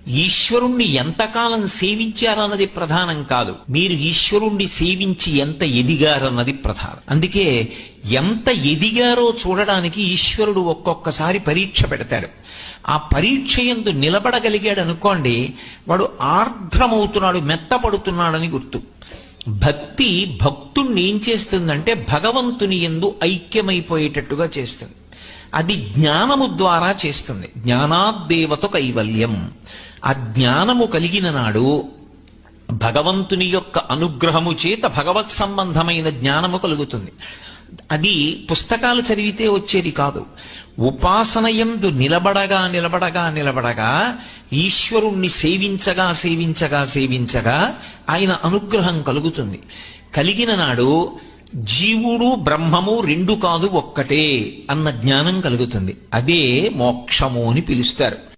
ఈశ్వరుణ్ణి ఎంతకాలం సేవించారన్నది ప్రధానం కాదు, మీరు ఈశ్వరుణ్ణి సేవించి ఎంత ఎదిగారన్నది ప్రధానం. అందుకే ఎంత ఎదిగారో చూడడానికి ఈశ్వరుడు ఒక్కొక్కసారి పరీక్ష పెడతాడు. ఆ పరీక్ష యందు నిలబడగలిగాడు అనుకోండి, వాడు ఆర్ద్రమవుతున్నాడు, మెత్తపడుతున్నాడని గుర్తు. భక్తి భక్తుణ్ణి ఏం చేస్తుందంటే భగవంతుని యందు ఐక్యమైపోయేటట్టుగా చేస్తుంది. అది జ్ఞానము ద్వారా చేస్తుంది. జ్ఞానాద్దేవత కైవల్యం. ఆ జ్ఞానము కలిగిన నాడు భగవంతుని యొక్క అనుగ్రహము చేత భగవత్ సంబంధమైన జ్ఞానము కలుగుతుంది. అది పుస్తకాలు చదివితే వచ్చేది కాదు. ఉపాసనయందు నిలబడగా నిలబడగా నిలబడగా ఈశ్వరుణ్ణి సేవించగా సేవించగా సేవించగా ఆయన అనుగ్రహం కలుగుతుంది. కలిగిన నాడు జీవుడు బ్రహ్మము రెండు కాదు ఒక్కటే అన్న జ్ఞానం కలుగుతుంది. అదే మోక్షము అని పిలుస్తారు.